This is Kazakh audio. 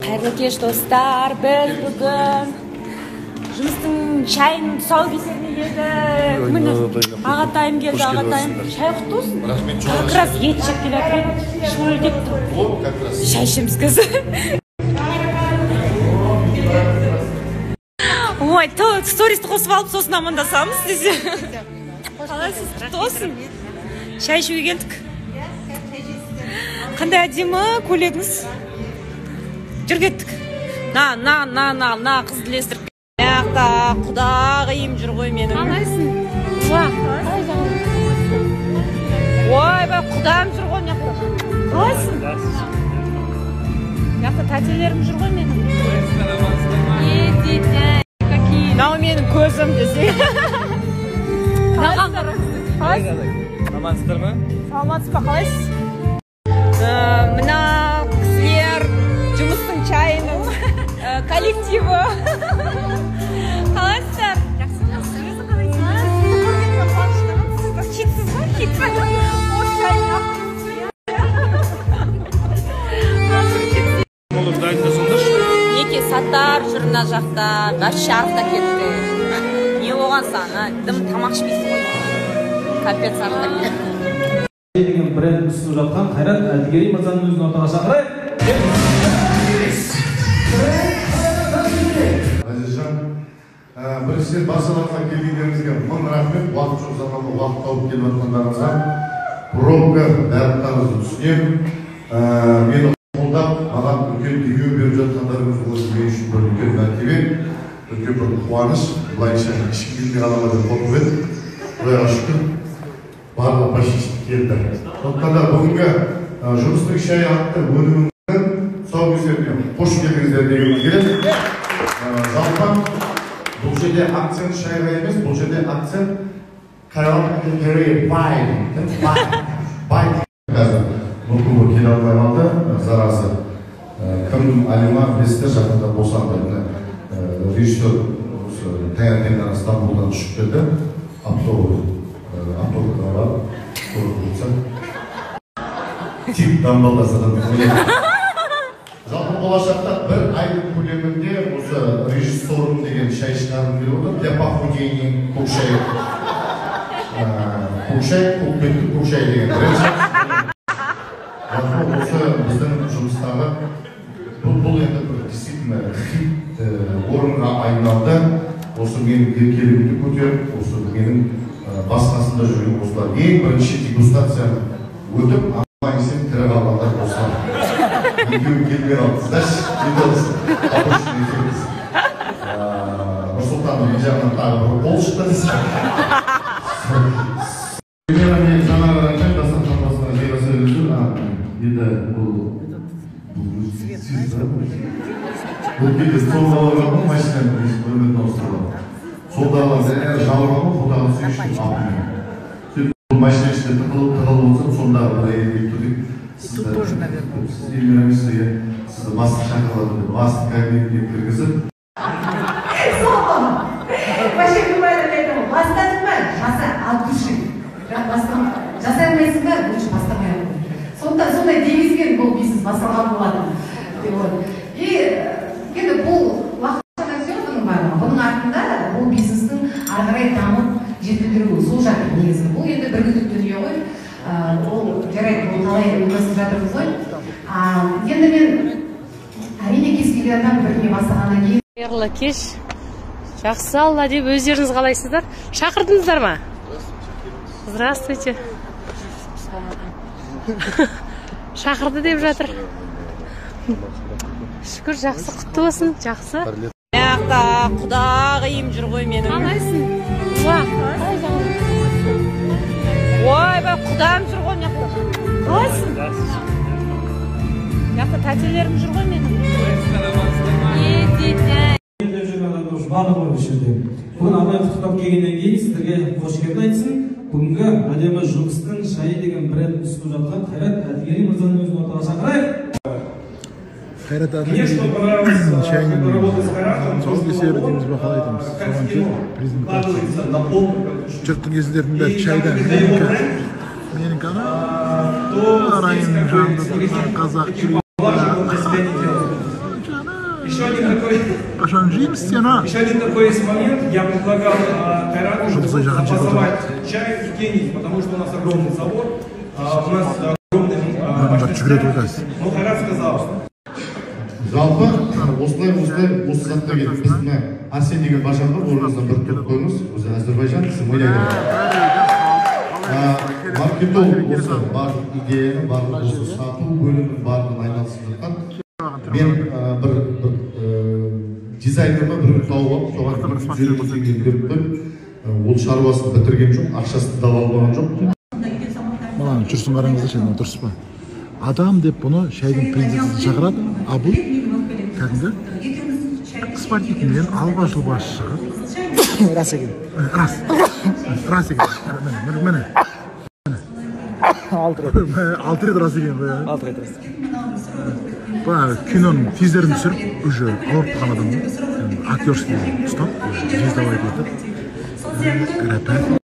Қайырлы кеш достар, біз бүгін жұмыстың шайын тұсаукесеріне келдік. Міне ағатайым келді, ағатайым. Шай құтты болсын. Как раз ет жеп келе жатыр. Шөлдеп тұр. Шай ішеміз қазір. Ой, стористі қосып алып сосын амандасамыз десе. Қалайсыз, құтты болсын. Шай ішуге келдік. Қандай әдемі көйлегіңіз. Жүр кеттік. На, қыз тілестіріп. Аяқта құдағиым жүр ғой менің. Қалайсың? Ой, құдағым жүр ғой мияқта. Қалайсың? Мияқта тәтелерім жүр ғой менің. Мынау менің көзім десе. Қалайсың? Амансыздар ма? Саламатсыз ба, қалайсыз? Мына кісілер жұмыстың чайының коллективі. Қалайсыздар? Жақсы. Өзі қалайсыз? Хитсіз ба? Хитсіз. От чайын Болып дайында сондашы? Неке саттар жүр мына жақта. Бәрі шарықта кетті. Не оған саны? Дым тамақ ішпейсің ғой. Капец арқта кетті. Деген бренд ұсынып жатқан Қайрат Әділгерей мырзаның өзін ортаға шақырайық. Азизжан, біріншіден басшыларға келгендеріңізге мың рахмет. Уақыт жоқ заманда уақыт тауып келіп жатқандарыңызға. Пробка барлықтарыңызды түсінемін. Мені қолдап, маған үлкен демеу беріп жатқандарыңыз осы мен үшін бір үлкен мәртебе, үлкен бір қуаныш. Былайша ешкім келмей қалама деп қорқып еді. Құдайға шүкір. Барлығы почти келді. Сондықтан да бүгінгі жұмыстың шайы атты өнімінің тұсаукесеріне қош келдіңіздер дегім келеді. Жалпы бұл жерде акцент шайға емес, бұл жерде акцент Қайрат Әділгерей бай. Қазір мүмкін келе алмай қалды, зарасы. Кім Алима білесіздер жақында босанды. Режиссер таңертеңнен Стамбулдан ұшып келді. Автобусқа барып, көріп отырсам, тип дамбалдасадан ойлайды. Жалпы болашақта бір айдың көлемінде осы режиссорым деген шай шығарғым келіп отыр. Для похудения көкшай. Көкшай, көкпетті көкшай деген. Жалпы осы біздің жұмыстағы бұл енді бір действительно хит орынға айналды. Осы менің еркелігімді көтеріп, осы менің басқасында жүрген осылар. Ең бірінші дегустацияны өтіп, аман-есен тірі қалғандар осылар. Екеуі келген алдыңыздаршы, енді олысы қапыршын екеуіміз. Нұрсұлтанның мен жағынан тағы бір қол шықты. Премьера мен жаңа қараңғы дастархан басына жайғаса жүрдім. Енді бұл кезде сол қалған машинаны бөлметін ауыстырған. Солдағы бәрі жауырған құдағы сүйішін апымен. Бұл машина ішінде тықылып болсын, сондағы бір әйелге тұрдық. Сізді елмереміз сізге, сізді басты шақырады, басты кабинетке кіргізіп. Вообще любая айтамын, бастадың ба? Жаса, ал күші. Жасай алмайсың ба? Лучше бастамай ақ. Сондай демескен бұл бизнес басталған болады. И енді бұл уақытта все бұның барлығы. Бұның артында бұл бизнестің ары қарай дамып жетілдіру сол жатыр негізі. Бұл енді бір күндік дүние ғой. Ол жарайды, ол қалай ұйымдастырып жатырмыз ғой. Енді мен әрине кез келген адам біріне бастағаннан кейін. Қайырлы кеш. Жақсы алла деп өздеріңіз қалайсыздар? Шақырдыңыздар ма? Здравствуйте. Шақырды деп жатыр. Шүкір, жақсы, құтты болсын, жақсы. Аяқта құдағиым жүр ғой менің. Қалайсың? Ой, құдағым жүр ғой мияқта. Қалайсың? Мияқта тәтелерім жүр ғой менің. Бүгін абай құттықтап келгеннен кейін сіздерге қош келдік айтсын. Бүгінгі әдемі жұмыстың шайы деген бренд ұсынып жатқан Қайрат Әділгерей мырзаның өзін ортаға шақырайық. Қайрат Әділгерей шайының тұсаукесері дейміз бе, қалай айтамыз? Соған кейін презентация. Жұрттың езілердің бәрі чайдан. Менің арайымның жанында қазақ жүрегі. Qachon jeymiz sen ha? Еще один такой есть момент, я предлагал Кайрату образовать чай и гений, потому что у нас огромный завод, у нас огромный, ну Кайрат сказал. Жалпы осылай осы затта келіп біз мына Арсен деген башан бар, орныңыздан бір тұрып қойыңыз, өзі Әзербайжан, сіз мойнайдан. Маркетолог осы барлық идеяны, барлық осы сату бөлімінің барлығын айналысып жатқан. Мен бір дизайнерға бір тауып алып, соған теңге беріп қойып, ол шаруасын бітірген жоқ, ақшасын да алған жоқ. Маған жүрсін қараңызды дұрыс па? Адам деп бұны шайдың принципін шақырады, а бұл кәдімгі спортивмен алба-жұлба шығып. Рас екен. Рас екен. Міне. 6 рет рас екен ғой. 6 рет рас. Киноның тизерін түсіріп, уже ауырып қалған адамды актерский ұстап, жездавай етіп.